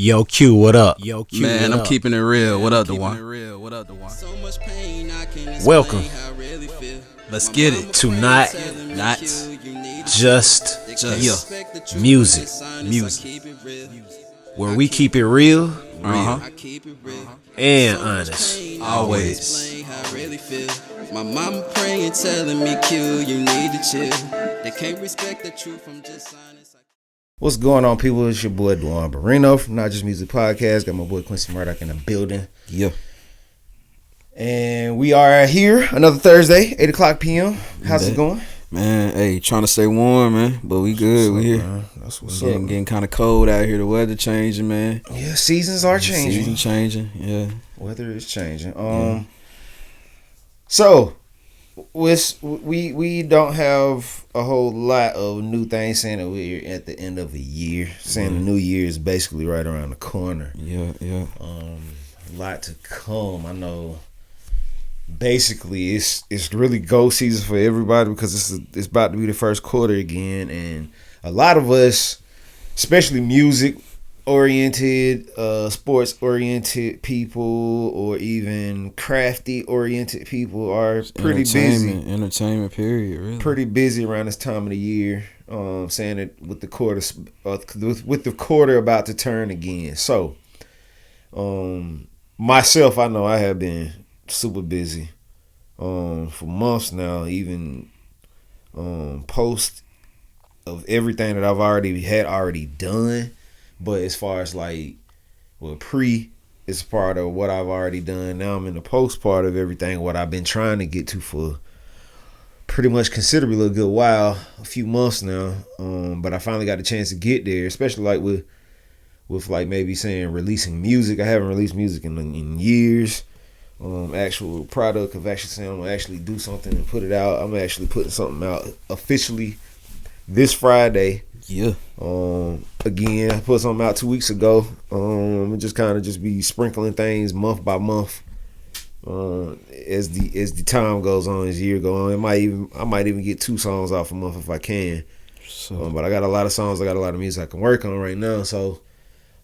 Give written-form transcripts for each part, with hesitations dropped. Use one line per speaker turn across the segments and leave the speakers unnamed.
Yo, Q, what up? Yo, Q,
Man,
what
I'm
up?
keeping it real. What up, Duan?
Welcome
Let's get it.
to Not
Not
Just
yeah.
Music,
Music.
where we keep it real
Uh-huh.
and honest.
Always.
My mama praying, telling me, Q, you need to chill. They can't respect the truth from just honest.
What's going on, people? It's your boy Duan Barino from Not Just Music Podcast. Got my boy Quincy Murdoch in the building.
Yeah.
And we are here another Thursday, 8 o'clock p.m. How's it going?
Man, hey, trying to stay warm, man. But we good. We here.
Man? That's what's
Getting,
up.
getting kind of cold out here. The weather changing, man.
Yeah, seasons are changing.
Season changing. Yeah.
Weather is changing. So we don't have a whole lot of new things, saying that we're at the end of a year. Saying the new year is basically right around the corner.
Yeah.
A lot to come. I know. Basically, it's really go season for everybody because it's about to be the first quarter again, and a lot of us, especially music oriented, sports oriented people, or even crafty oriented people, are pretty busy.
Entertainment period. Really.
Pretty busy around this time of the year. Saying that with the quarter about to turn again. So, myself, I know I have been super busy for months now, even post of everything that I've already done. But as far as it's part of what I've already done. Now I'm in the post part of everything, what I've been trying to get to for pretty much considerably a good while, a few months now. But I finally got a chance to get there, especially with maybe saying releasing music. I haven't released music in years. Actual product of actually saying I'm gonna actually do something and put it out. I'm actually putting something out officially this Friday.
Yeah.
Again, I put something out 2 weeks ago. I'm just kind of just be sprinkling things month by month. As the time goes on, as the year goes on, I might even get 2 songs off a month if I can.
So,
But I got a lot of songs. I got a lot of music I can work on right now. So.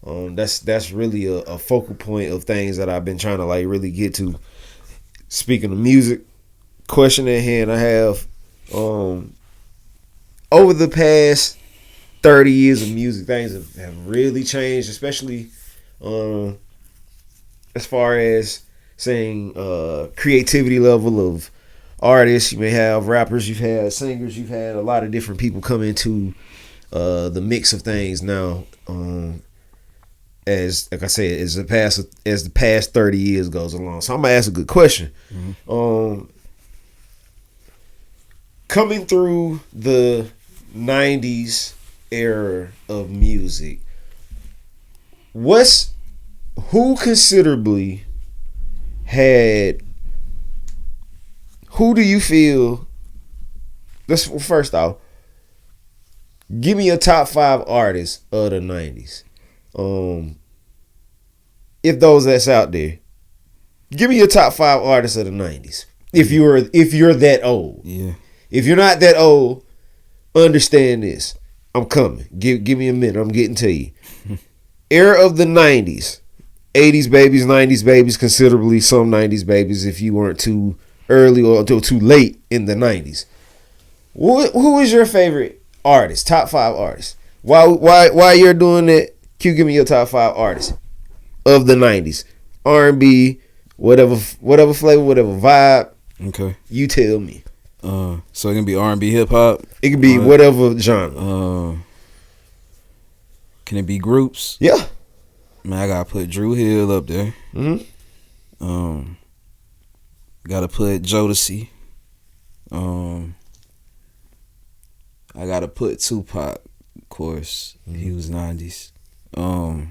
That's really a focal point of things that I've been trying to really get to. Speaking of music, question at hand, I have over the past 30 years of music, things have really changed, especially as far as saying creativity level of artists. You may have rappers, you've had singers, you've had a lot of different people come into the mix of things now. As like I said, as the past 30 years goes along. So I'm gonna ask a good question. Mm-hmm. Coming through the 90's era of music, who do you feel, first off, give me your top 5 artists of the 90's. If those that's out there, give me your top 5 artists of the 90's. If you're that old.
yeah.
If you're not that old, understand this. I'm coming. Give me a minute. I'm getting to you. Era of the 90's. 80's babies, 90's babies, considerably some 90's babies if you weren't too early or too late in the 90's. Who is your favorite artist? Top 5 artists. While you're doing that, Q, give me your top 5 artists of the 90's. R&B, whatever flavor, whatever vibe.
Okay.
You tell me.
So it can be R&B, hip hop.
It can be whatever genre.
Can it be groups?
Yeah.
Man, I gotta put Drew Hill up there.
Mm-hmm.
Gotta put Jodeci. I gotta put Tupac, of course. Mm-hmm. He was 90's. Let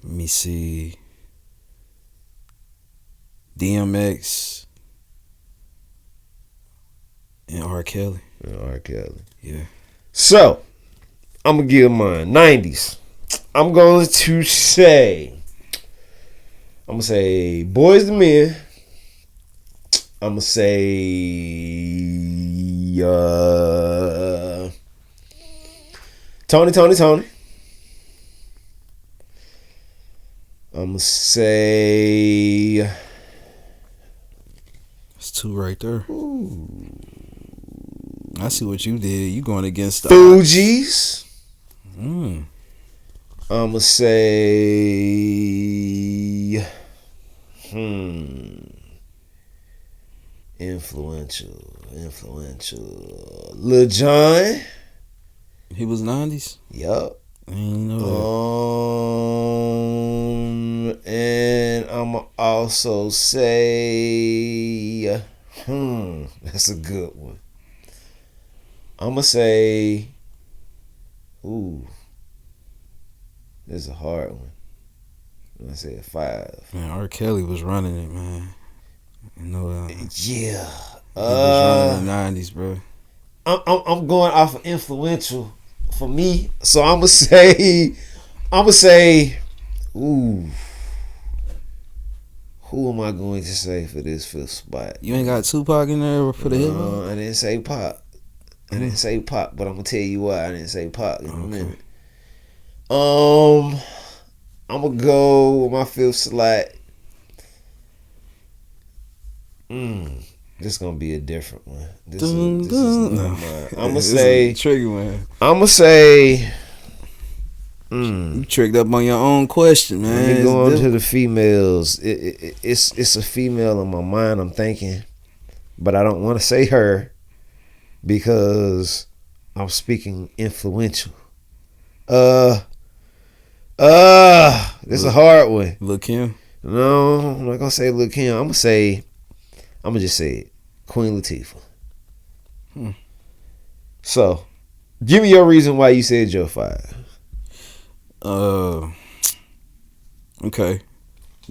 me see. DMX and R. Kelly. Yeah.
So, I'm going to give mine. 90's. I'm going to say Boys to Men. I'm going to say Tony. I'ma say
It's two right there. I see what you did. You going against the
Fugees.
Mm.
I'ma say influential. Lil Jon.
He was 90s.
Yup.
I ain't know that.
And I'ma also say that's a good one. I'ma say this is a hard one. I say a 5.
Man, R. Kelly was running it, man. You know that.
Yeah.
He was running the 90s, bro.
I'm going off of influential for me, so I'ma say, who am I going to say for this 5th spot?
You ain't got Tupac in there for the hip hop?
I didn't say Pop. But I'm gonna tell you why I didn't say Pop in a minute. I'm gonna go with my 5th slot. This gonna be a different one. This is not mine. I'm gonna say
tricky one.
I'm gonna say.
You tricked up on your own question, man.
Let me go on to the females. It's a female in my mind. I'm thinking, but I don't want to say her because I'm speaking influential. This is a hard one.
Lil' Kim?
No, I'm not gonna say Lil' Kim. I'm gonna just say it. Queen Latifah. So, give me your reason why you said your 5.
Okay.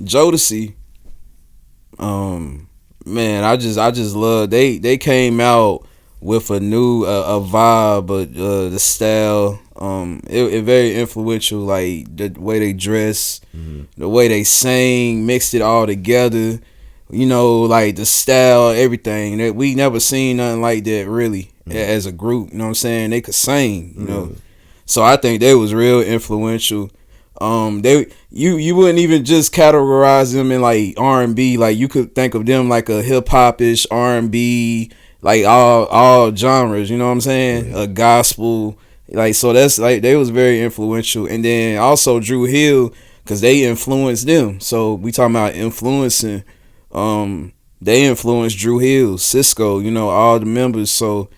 Jodeci. Man, I just love they came out with a new a vibe, but the style, it very influential. Like the way they dress, the way they sang, mixed it all together. You know, like the style, everything. That we never seen nothing like that really as a group. You know what I'm saying? They could sing. You know, so I think they was real influential. You wouldn't even just categorize them in like R&B. Like you could think of them like a hip hop-ish R&B, like all genres. You know what I'm saying? A gospel. Like so that's like they was very influential. And then also Drew Hill, cause they influenced them. So we talking about influencing. They influenced Drew Hill, Cisco, you know, all the members. So,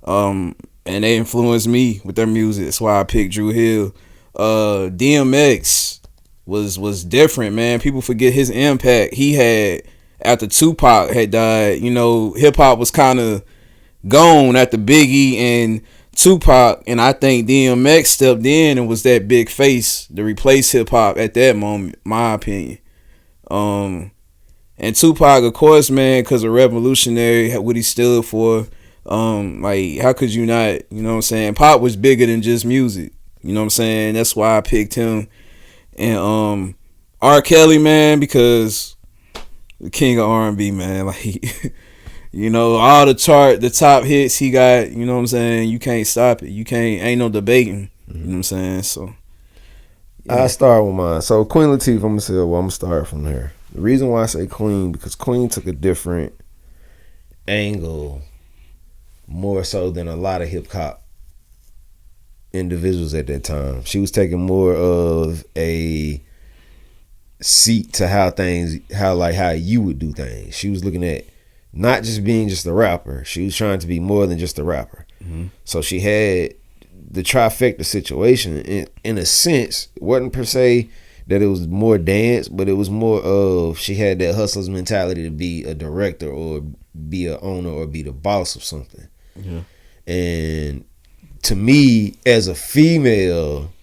and they influenced me with their music. That's why I picked Drew Hill. DMX was different, man. People forget his impact he had after Tupac had died. You know, hip hop was kind of gone after Biggie and Tupac, and I think DMX stepped in and was that big face to replace hip hop at that moment, my opinion. And Tupac, of course, man, because of revolutionary, what he stood for. Like, how could you not, you know what I'm saying? Pop was bigger than just music. You know what I'm saying? That's why I picked him. And R. Kelly, man, because the king of R&B, man. Like, you know, all the top hits he got, you know what I'm saying? You can't stop it. Ain't no debating. You know what I'm saying? So, yeah.
I start with mine. So, Queen Latifah, I'm gonna start from there. The reason why I say Queen, because Queen took a different angle, more so than a lot of hip hop individuals at that time. She was taking more of a seat to how you would do things. She was looking at not just being just a rapper. She was trying to be more than just a rapper. So she had the trifecta situation. In a sense, it wasn't per se that it was more dance, but it was more of she had that hustler's mentality to be a director or be a owner or be the boss of something.
Yeah.
And to me, as a female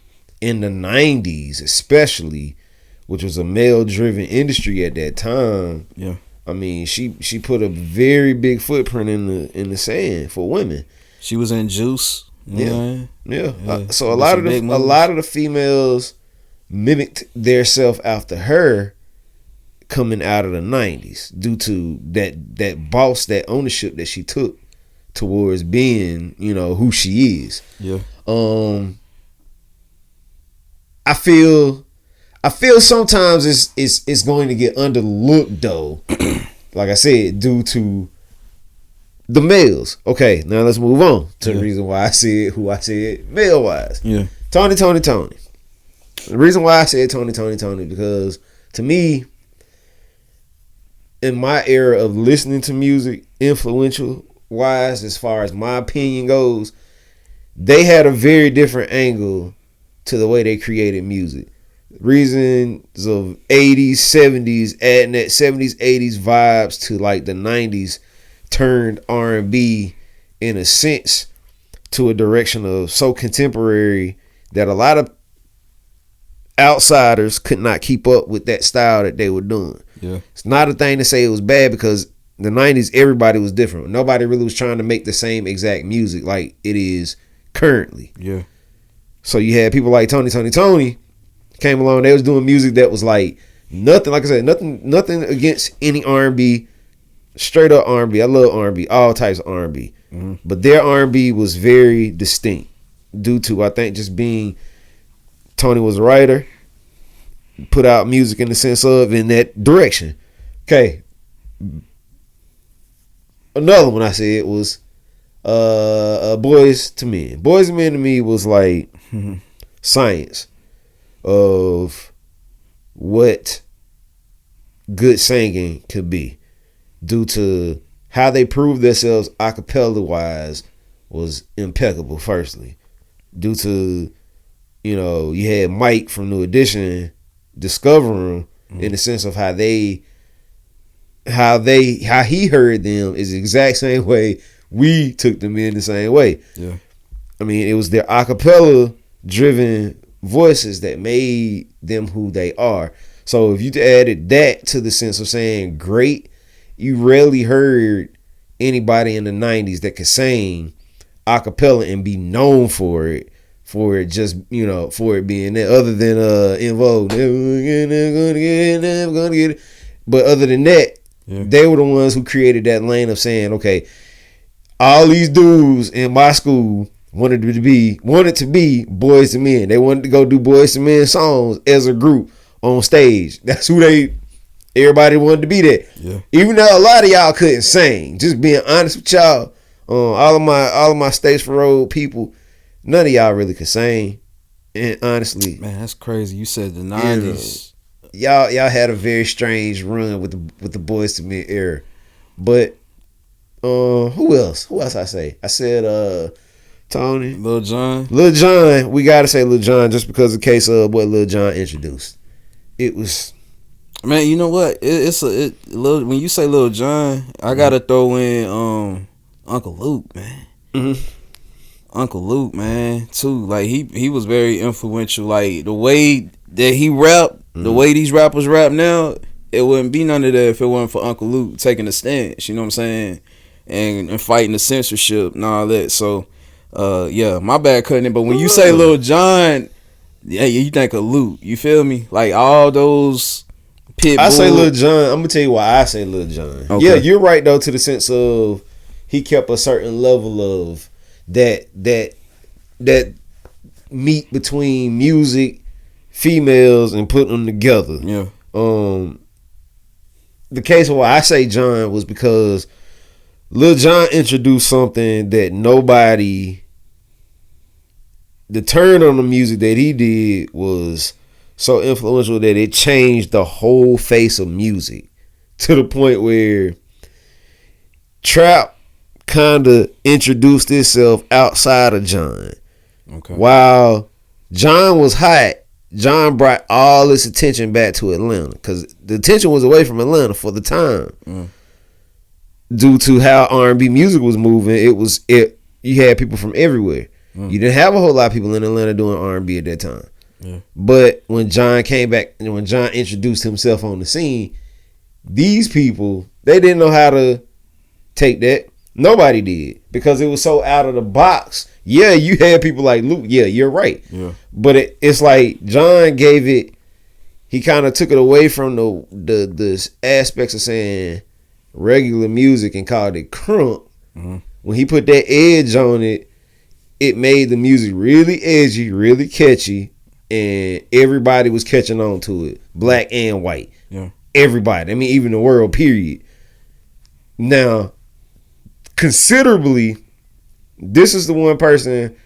in the 90s especially, which was a male-driven industry at that time,
yeah,
I mean, she put a very big footprint in the sand for women.
She was in Juice.
Yeah. So a lot of the females mimicked their self after her coming out of the 90s due to that boss, that ownership that she took towards being, you know, who she is.
Yeah.
I feel I feel sometimes it's going to get underlooked though. Like I said, due to the males. Okay, now let's move on to the reason why I said who I said male wise.
Yeah.
Tony. The reason why I said Tony, because to me, in my era of listening to music, influential wise, as far as my opinion goes, they had a very different angle to the way they created music. Reasons of 80s, 70s, adding that 70s, 80s vibes to like the 90s turned R&B in a sense to a direction of so contemporary that a lot of outsiders could not keep up with that style that they were doing.
Yeah.
It's not a thing to say it was bad because the 90s, everybody was different. Nobody really was trying to make the same exact music like it is currently.
Yeah.
So you had people like Tony came along. They was doing music that was like nothing. Like I said, nothing against any R&B. Straight up R&B. I love R&B. All types of R&B. Mm-hmm. But their R&B was very distinct due to, I think, just being Tony was a writer, put out music in the sense of in that direction. Okay. Another one I said was Boys to Men. Boys to Men to me was like science of what good singing could be, due to how they proved themselves acapella wise was impeccable. Firstly, due to, you know, you had Mike from New Edition discovering in the sense of how he heard them is the exact same way we took them in the same way.
Yeah.
I mean, it was their acapella driven voices that made them who they are. So if you added that to the sense of saying great, you rarely heard anybody in the 90s that could sing acapella and be known for it just, you know, for it being there, other than In Vogue. Never gonna get it. But other than that, they were the ones who created that lane of saying, okay, all these dudes in my school wanted to be Boys to Men. They wanted to go do Boys to Men songs as a group on stage. That's who everybody wanted to be there. Yeah. Even though a lot of y'all couldn't sing. Just being honest with y'all, all of my States for Road people, none of y'all really could sing. And honestly,
man, that's crazy. You said the 90s.
Y'all had a very strange run with the Boys to Men era. But who else? I say? I said Tony.
Lil Jon.
We gotta say Lil Jon just because of the case of what Lil Jon introduced. It was,
man, you know what? When you say Lil Jon, I gotta throw in Uncle Luke, man. Mm-hmm. Uncle Luke, man, too. Like he was very influential. Like the way that he rapped, the way these rappers rap now, it wouldn't be none of that if it wasn't for Uncle Luke taking a stance. You know what I'm saying? And fighting the censorship and all that. So, yeah, my bad cutting it. But when you say Lil Jon, yeah, you think of Luke. You feel me? Like all those Pitbull.
I say Lil Jon. I'm gonna tell you why I say Lil Jon. Okay. Yeah, you're right though, to the sense of he kept a certain level of that meet between music, females, and put them together.
Yeah.
The case of why I say John was because Lil Jon introduced something that the turn on the music that he did was so influential that it changed the whole face of music to the point where trap kind of introduced itself outside of John. Okay. While John was hot, John brought all this attention back to Atlanta because the attention was away from Atlanta for the time. Due to how R&B music was moving, you had people from everywhere. You didn't have a whole lot of people in Atlanta doing R&B at that time. Yeah. But when John came back and when John introduced himself on the scene, these people, they didn't know how to take that. Nobody did because it was so out of the box. Yeah, you had people like Luke. Yeah, you're right. Yeah. But it's like John gave it. He kind of took it away from the aspects of saying regular music and called it crunk. Mm-hmm. When he put that edge on it, it made the music really edgy, really catchy, and everybody was catching on to it, black and white.
Yeah.
Everybody. I mean, even the world. Period. Now, considerably, this is the one person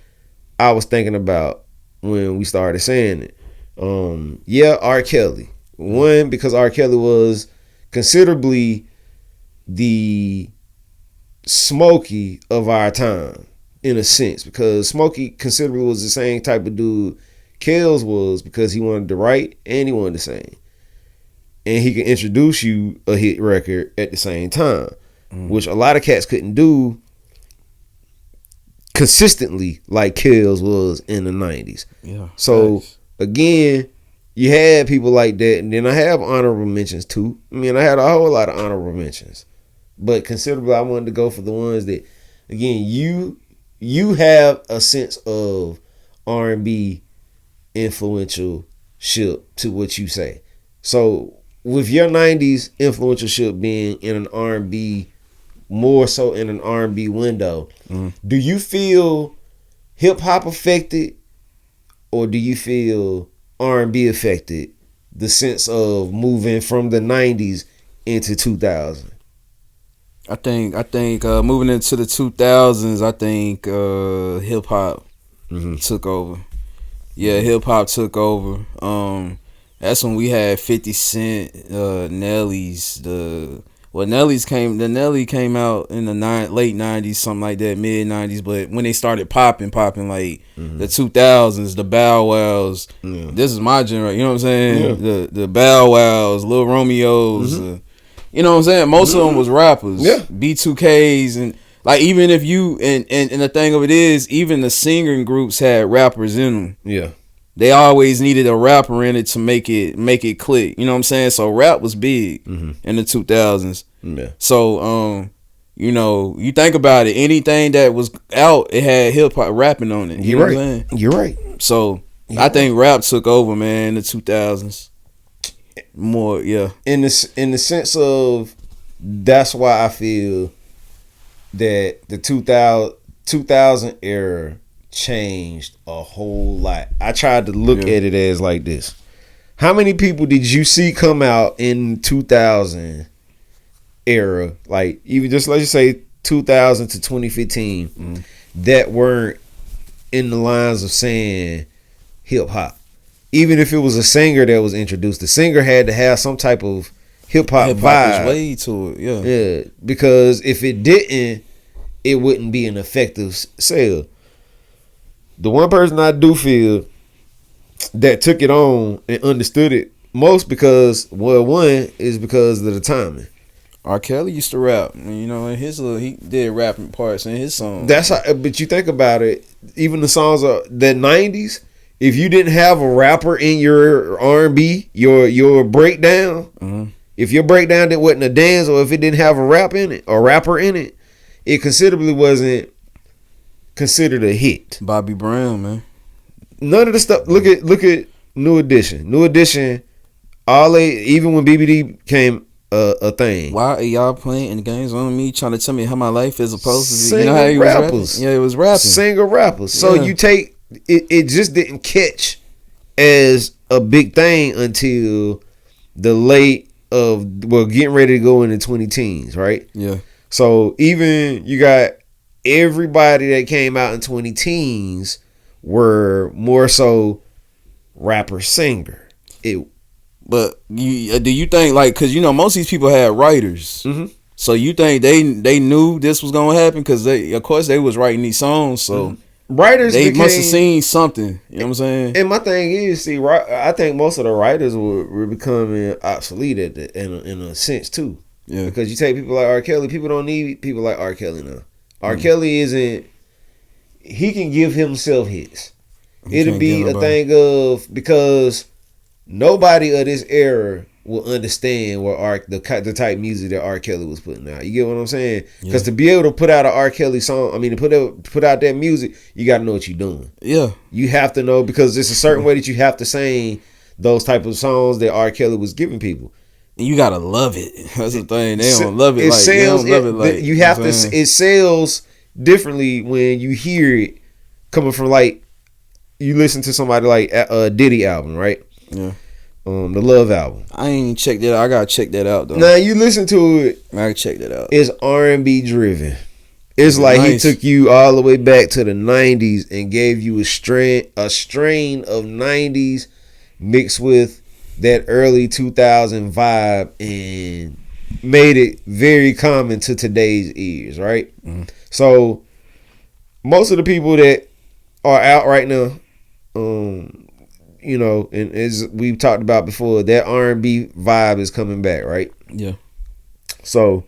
I was thinking about when we started saying it. R. Kelly. One, because R. Kelly was considerably the Smokey of our time, in a sense, because Smokey considerably was the same type of dude Kells was, because he wanted to write and he wanted to sing. And he can introduce you a hit record at the same time, which a lot of cats couldn't do consistently like Kells was in the 90s.
Yeah.
So,
nice.
Again, you had people like that, and then I have honorable mentions too. I mean, I had a whole lot of honorable mentions, but considerably, I wanted to go for the ones that, again, you have a sense of R&B influential ship to what you say. So, with your 90s influential ship being in an R&B, more so in an R&B window, do you feel hip hop affected, or do you feel R&B affected the sense of moving from the 90s into 2000?
I think moving into the 2000s, I think hip hop took over. Yeah, hip hop took over. That's when we had 50 Cent, Nelly's. Nelly came out in the late 90s, something like that, mid 90s. But when they started popping like the 2000s, the Bow Wows. Yeah. This is my generation. You know what I'm saying? Yeah. The Bow Wows, Lil Romeos. You know what I'm saying? Most of them was rappers.
Yeah.
B2Ks, and like, even if you and the thing of it is, even the singing groups had rappers in them. Yeah. They always needed a rapper in it to make it click. You know what I'm saying? So rap was big in the 2000s. Yeah. So you think about it, anything that was out, it had hip hop rapping on it. You know what I'm saying?
You're right.
So I think rap took over, man, in the 2000s. More, yeah. In
the sense of, that's why I feel that the 2000 era changed a whole lot. I tried to look at it as like this. How many people did you see come out in 2000 era, like even just let's just say 2000 to 2015, that weren't in the lines of saying hip hop? Even if it was a singer that was introduced, the singer had to have some type of hip hop vibe.
Is way to it,
yeah. Because if it didn't, it wouldn't be an effective sale. The one person I do feel that took it on and understood it most, because, well, one is because of the timing.
R. Kelly used to rap, you know, and he did rapping parts in his songs.
That's how, but you think about it, even the songs of the 90s, if you didn't have a rapper in your R&B, your breakdown, if your breakdown that wasn't a dance, or if it didn't have a rapper in it, it considerably wasn't considered a hit.
Bobby Brown, man.
None of the stuff. Look at New Edition. New Edition. Even when BBD came a thing.
Why are y'all playing games on me, trying to tell me how my life is supposed to be?
Singer, you know how he rappers. Was rapping?
Yeah, it was rapping.
Singer rappers. So you take it just didn't catch as a big thing until the getting ready to go into 2010s, right? Yeah. So even you got everybody that came out in 2010s were more so rapper singer.
But do you think, like, because most of these people had writers, so you think they knew this was gonna happen, because of course they was writing these songs, so
writers
must have seen something. You know what I'm saying?
And my thing is, I think most of the writers were becoming obsolete in a sense too. Yeah. Because you take people like R. Kelly, people don't need people like R. Kelly now. R. Kelly isn't. He can give himself hits. It'll be a thing of, because nobody of this era will understand what the type of music that R. Kelly was putting out. You get what I'm saying? Because to be able to put out an R. Kelly song, to put out that music, you got to know what you're doing. Yeah, you have to know, because it's a certain way that you have to sing those type of songs that R. Kelly was giving people.
And you gotta love it. That's the thing. They don't love it.
You have to. It sells differently when you hear it coming from like you listen to somebody like Diddy album, right?
Yeah.
The Love album.
I ain't checked that out. I gotta check that out though.
Now you listen to it.
I gotta check that out.
It's R&B driven. It's like
nice.
he took you all the way back to the 90s and gave you a strain of 90s mixed with that early 2000 vibe and made it very common to today's ears, right? So most of the people that are out right now, you know, and as we've talked about before, that R&B vibe is coming back, right?
Yeah.
So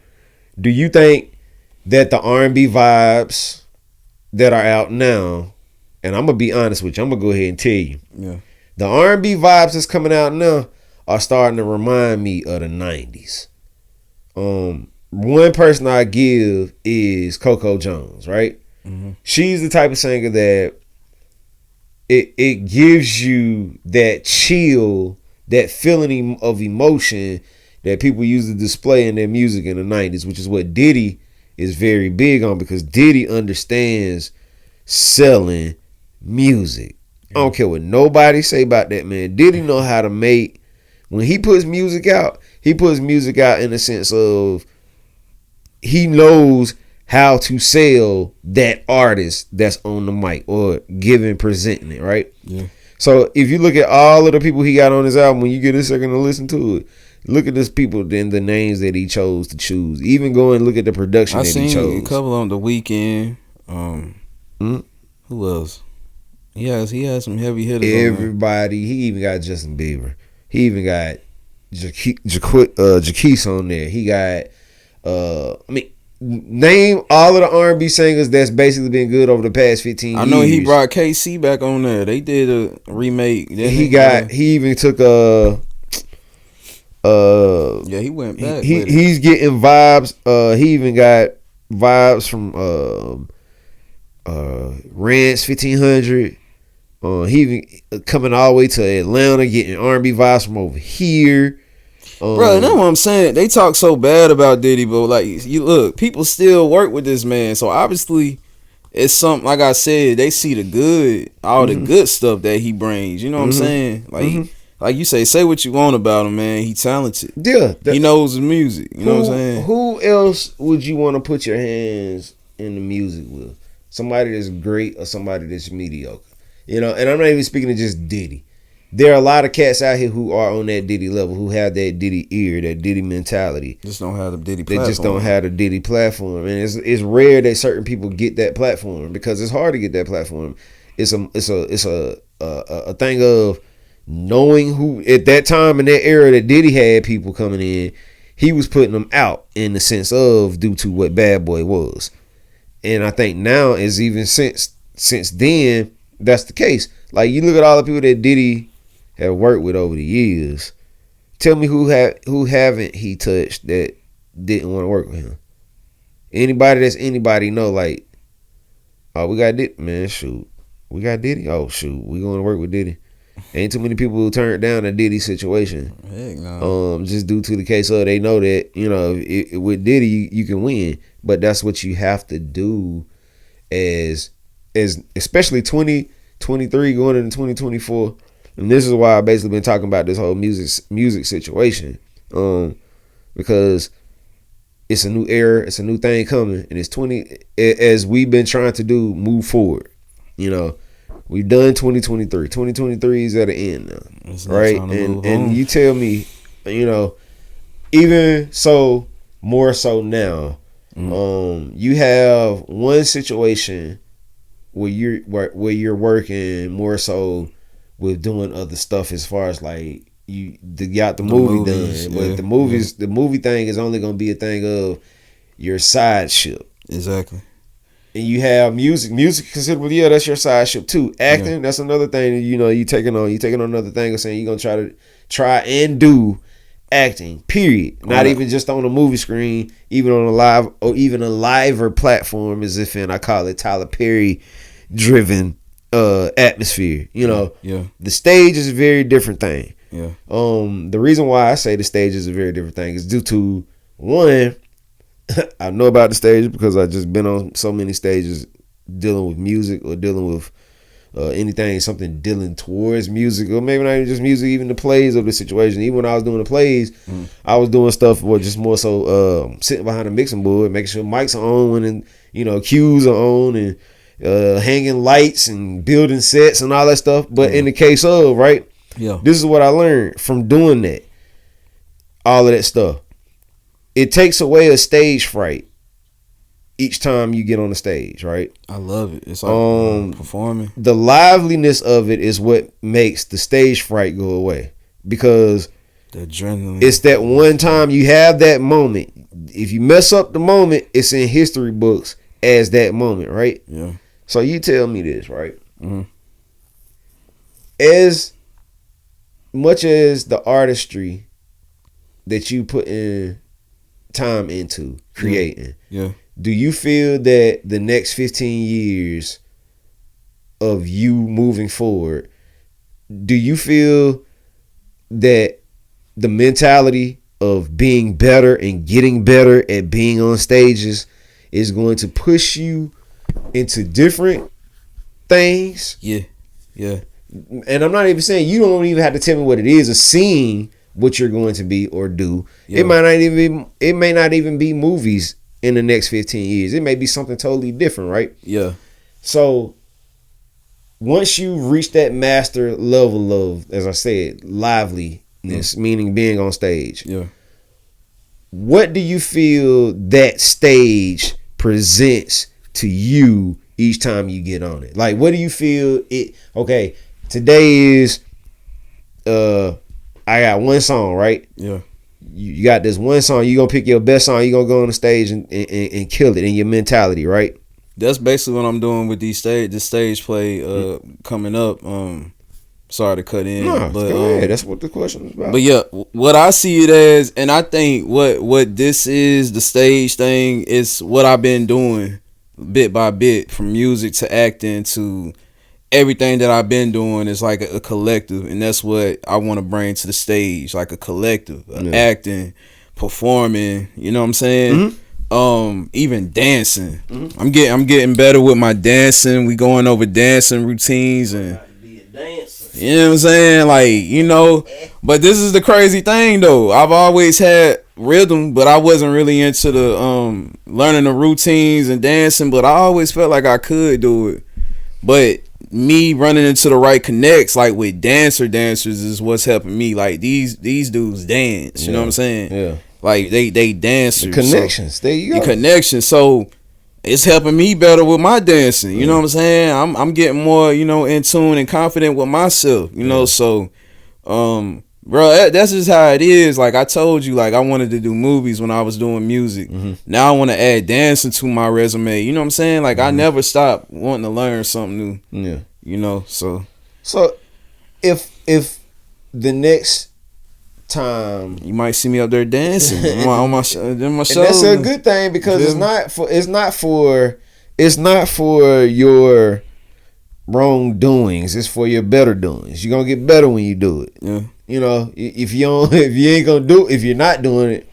do you think that the R&B vibes that are out now, and I'm gonna be honest with you, I'm gonna go ahead and tell you, the R&B vibes that's coming out now are starting to remind me of the 90s. One person I give is Coco Jones, right? She's the type of singer that it gives you that chill, that feeling of emotion that people used to display in their music in the 90s, which is what Diddy is very big on, because Diddy understands selling music. I don't care what nobody say about that, man. Diddy know how to make, when he puts music out in the sense of he knows how to sell that artist that's on the mic or presenting it, right?
Yeah.
So if you look at all of the people he got on his album, when you get a second to listen to it, look at those people, then the names that he chose to choose. Even go and look at the production that he chose.
I seen a couple on The Weeknd. Who else? He has some heavy hitters.
Everybody. He even got Justin Bieber. He even got Jaquise on there. He got name all of the R&B singers that's basically been good over the past 15 years.
I know he brought KC back on there. They did a remake.
He even took
yeah, he went back.
He's getting vibes. He even got vibes from Rance 1500. He even coming all the way to Atlanta, getting R&B vibes from over here.
Bro, that's what I'm saying. They talk so bad about Diddy, but like, you look, people still work with this man. So obviously, it's something. Like I said, they see the good, all the good stuff that he brings. You know what I'm saying? Like, like you say what you want about him, man. He talented.
Yeah,
he knows his music. You know what I'm saying?
Who else would you want to put your hands in the music with? Somebody that's great or somebody that's mediocre? You know, and I'm not even speaking of just Diddy. There are a lot of cats out here who are on that Diddy level, who have that Diddy ear, that Diddy mentality.
Just don't have the Diddy platform.
They just don't have the Diddy platform. And it's rare that certain people get that platform, because it's hard to get that platform. It's a thing of knowing who, at that time in that era that Diddy had people coming in, he was putting them out in the sense of due to what Bad Boy was. And I think now is even since then, that's the case. Like, you look at all the people that Diddy have worked with over the years. Tell me who haven't he touched that didn't want to work with him? Anybody know, like, oh, we got Diddy, man, shoot. We got Diddy? Oh, shoot. We going to work with Diddy. Ain't too many people who turned down a Diddy situation. Heck no. Just due to the case of they know that, you know, with Diddy, you can win. But that's what you have to do as especially 2023 going into 2024. And this is why I basically been talking about this whole music situation, because it's a new era, it's a new thing coming, and it's as we've been trying to do, move forward. You know, we've done 2023. 2023 is at the end now, right? And you tell me, you know, even so, more so now, you have one situation where you're working more so with doing other stuff, as far as like you got the movie movies, done, but the movie thing is only gonna be a thing of your side ship. Exactly. And you have music considerable, that's your side ship too. Acting, that's another thing that, you know, you taking on another thing of saying you're gonna try and do acting, period. Not even just on a movie screen, even on a live or even a liver platform, as if in, I call it, Tyler Perry driven atmosphere. You know, the stage is a very different thing. The reason why I say the stage is a very different thing is due to, one, I know about the stage because I've just been on so many stages dealing with music or dealing with anything, something dealing towards music, or maybe not even just music, even the plays of the situation. Even when I was doing the plays, I was doing stuff where just more so sitting behind a mixing board, making sure mics are on and cues are on, and hanging lights and building sets and all that stuff. But in the case of this is what I learned from doing that, all of that stuff. It takes away a stage fright each time you get on the stage, right?
I love it. It's like performing.
The liveliness of it is what makes the stage fright go away, because
the adrenaline.
It's that one time you have that moment. If you mess up the moment, it's in history books as that moment, right?
Yeah.
So you tell me this, right?
Mm-hmm.
As much as the artistry that you put in time into creating, do you feel that the next 15 years of you moving forward, do you feel that the mentality of being better and getting better at being on stages is going to push you into different things?
Yeah.
And I'm not even saying, you don't even have to tell me what it is, or seeing what you're going to be or do. It may not even be movies in the next 15 years. It may be something totally different, right?
Yeah.
So once you reach that master level of, as I said, liveliness, meaning being on stage, what do you feel that stage presents to you each time you get on it? Like, what do you feel it? Okay, today is I got one song, right?
Yeah.
You got this one song. You gonna pick your best song. You gonna go on the stage and kill it in your mentality, right?
That's basically what I'm doing with this stage play coming up. Sorry to cut in, but
go ahead. That's what the question is about.
But yeah, what I see it as, and I think what this is, the stage thing, is what I've been doing bit by bit, from music to acting to everything that I've been doing, is like a collective, and that's what I want to bring to the stage, like a collective, acting, performing. You know what I'm saying? Even dancing. I'm getting better with my dancing. We going over dancing routines, and you know what I'm saying, like, but this is the crazy thing though. I've always had rhythm, but I wasn't really into the learning the routines and dancing, but I always felt like I could do it. But me running into the right connects, like with dancers, is what's helping me. Like these dudes dance, you know what I'm saying?
Yeah.
Like they dancers.
The connections.
So,
there you go.
The connections. So it's helping me better with my dancing. You know what I'm saying? I'm getting more, in tune and confident with myself. So bro, that's just how it is. Like I told you, like I wanted to do movies when I was doing music. Now I want to add dancing to my resume. You know what I'm saying? Like I never stop wanting to learn something new. Yeah. So if the next time you might see me up there dancing on my show,
and that's a good thing, because it's not for your wrongdoings. It's for your better doings. You're gonna get better when you do it.
Yeah.
If you're not doing it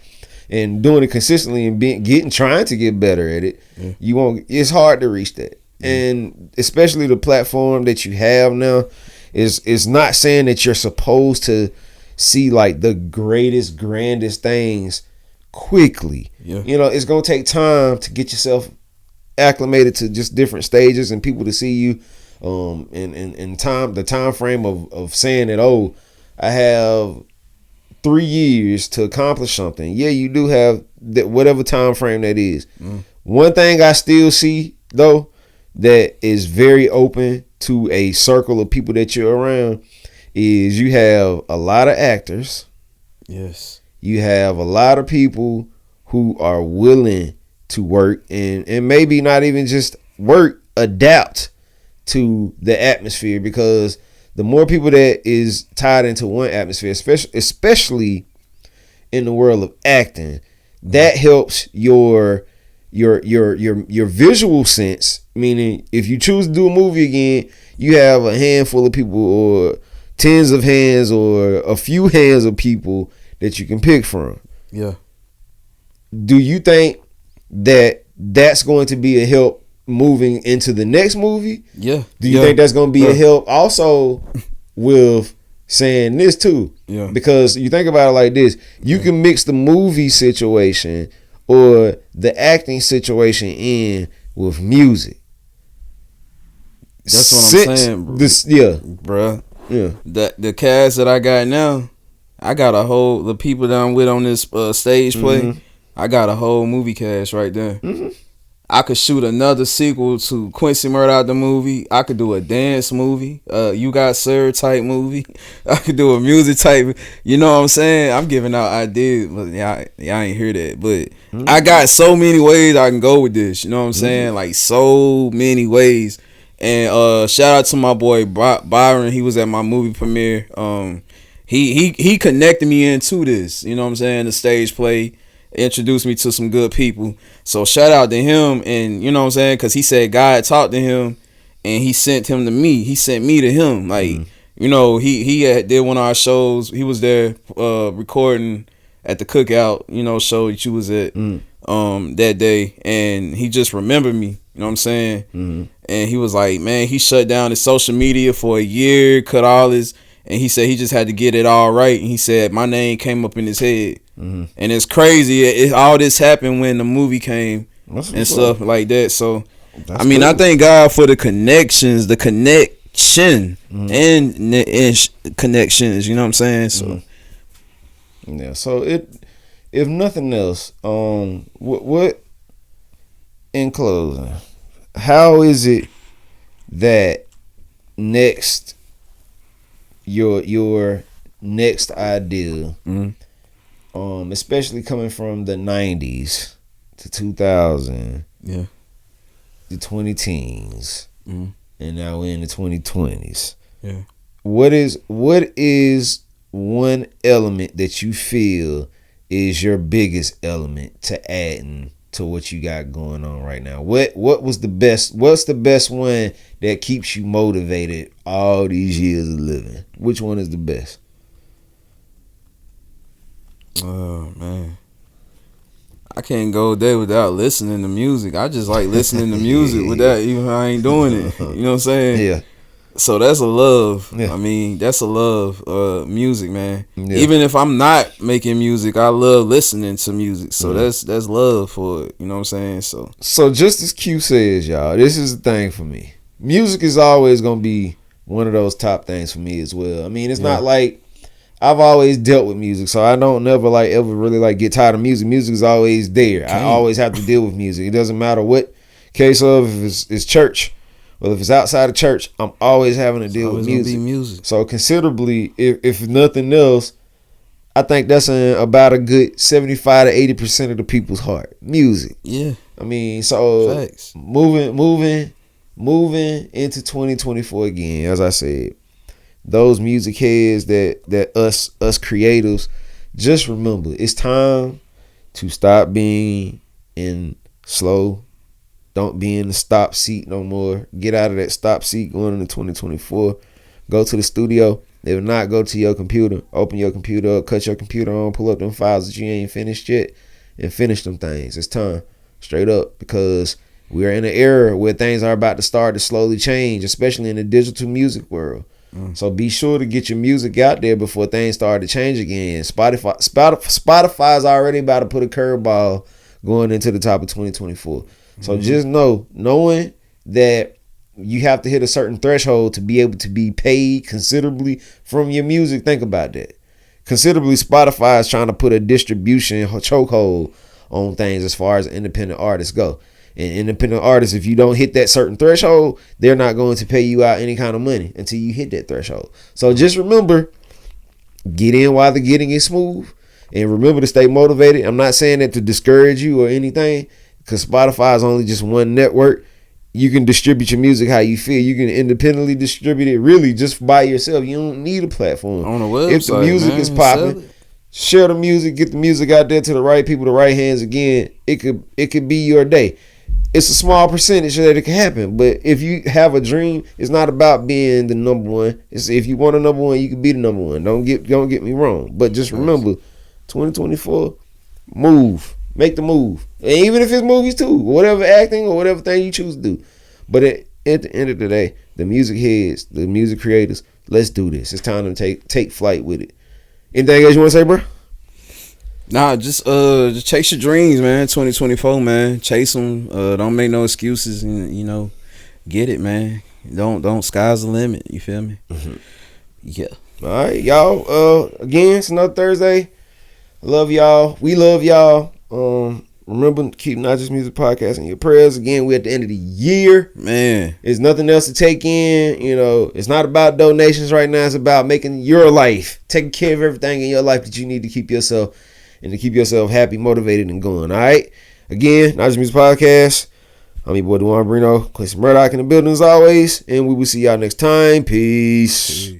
and doing it consistently and trying to get better at it, you won't. It's hard to reach that, and especially the platform that you have now is not saying that you're supposed to see like the grandest things quickly. It's gonna take time to get yourself acclimated to just different stages and people to see you. The time frame of saying that, I have 3 years to accomplish something. Yeah, you do have that, whatever time frame that is. One thing I still see though that is very open to a circle of people that you're around is you have a lot of actors.
Yes.
You have a lot of people who are willing to work and maybe not even just work, adapt to the atmosphere, because the more people that is tied into one atmosphere, especially in the world of acting, that helps your visual sense. Meaning, if you choose to do a movie again, you have a handful of people, or tens of hands, or a few hands of people that you can pick from.
Yeah.
Do you think that that's going to be a help moving into the next movie?
Yeah.
Do you think that's gonna be a help? Also, with saying this too, because you think about it like this: you can mix the movie situation or the acting situation in with music.
That's what I'm saying, bro.
Bro. Yeah.
The cast that I got now, I got the people that I'm with on this stage play. I got a whole movie cast right there. I could shoot another sequel to Quincy Murder Out the movie. I could do a dance movie, You Got Served type movie. I could do a music type. You know what I'm saying? I'm giving out ideas, but y'all ain't hear that. But I got so many ways I can go with this. You know what I'm saying? Like so many ways. And shout out to my boy Byron. He was at my movie premiere. He connected me into this. You know what I'm saying? The stage play. Introduced me to some good people. So shout out to him. And you know what I'm saying? Because he said God talked to him and he sent him to me. He sent me to him. Like, you know, he did one of our shows. He was there recording at the cookout, you know, show that you was at that day. And he just remembered me. You know what I'm saying? And he was like, man, he shut down his social media for a year, cut all his, and he said he just had to get it all right. And he said my name came up in his head. And it's crazy. All this happened when the movie came and stuff like that. So, I mean, cool. I thank God for the connections, the connection and connections. You know what I'm saying? So,
yeah. So if nothing else, what in closing, how is it that next your next idea? Especially coming from the 90s to 2000, the 2010s, and now we're in the 2020s. Yeah. What is one element that you feel is your biggest element to adding to what you got going on right now? What was the best? What's the best one that keeps you motivated all these years of living? Which one is the best?
Oh man, I can't go a day without listening to music. I just like listening to music without even I ain't doing it. You know what I'm saying? Yeah. So that's a love. Yeah. I mean, that's a love. Music, man. Yeah. Even if I'm not making music, I love listening to music. So that's love for it. You know what I'm saying? So
just as Q says, y'all, this is the thing for me. Music is always gonna be one of those top things for me as well. I mean, it's not like I've always dealt with music, so I don't never ever really get tired of music. Music is always there. I always have to deal with music. It doesn't matter what case of, if it's church, or if it's outside of church, I'm always having to deal with music. So considerably, if nothing else, I think that's about a good 75 to 80% of the people's heart. Music. Yeah. I mean, so facts. Moving into 2024 again, as I said. Those music heads that us creatives, just remember, it's time to stop being in slow. Don't be in the stop seat no more. Get out of that stop seat going into 2024. Go to the studio. If not, go to your computer. Open your computer up. Cut your computer on. Pull up them files that you ain't finished yet. And finish them things. It's time. Straight up. Because we are in an era where things are about to start to slowly change. Especially in the digital music world. So be sure to get your music out there before things start to change again. Spotify's already about to put a curveball going into the top of 2024. So just knowing that you have to hit a certain threshold to be able to be paid considerably from your music. Think about that. Considerably, Spotify is trying to put a distribution chokehold on things as far as independent artists go. And independent artists, if you don't hit that certain threshold, they're not going to pay you out any kind of money until you hit that threshold. So just remember, get in while the getting is smooth, and remember to stay motivated. I'm not saying that to discourage you or anything, because Spotify is only just one network. You can distribute your music how you feel. You can independently distribute it really just by yourself. You don't need a platform.
On a website,
if the music is popping, share the music, get the music out there to the right people, the right hands. Again, it could be your day. It's a small percentage that it can happen, but if you have a dream, it's not about being the number one. It's if you want a number one, you can be the number one. Don't get me wrong, but just remember, 2024, move Make the move. And even if it's movies too, whatever acting or whatever thing you choose to do. But at the end of the day, the music heads, the music creators, let's do this. It's time to take flight with it. Anything else you want to say, bro?
Nah, just chase your dreams, man. 2024, man. Chase them. Don't make no excuses, and get it, man. Don't sky's the limit. You feel me? Mm-hmm. Yeah.
All right, y'all. Again, it's another Thursday. Love y'all. We love y'all. Remember, keep Not Just Music Podcast in your prayers. Again, we're at the end of the year.
Man.
There's nothing else to take in. It's not about donations right now. It's about making your life, taking care of everything in your life that you need to keep yourself happy, motivated, and going. All right? Again, Not Just Music Podcast. I'm your boy, Duan Quincy Murdoch in the building as always. And we will see y'all next time. Peace.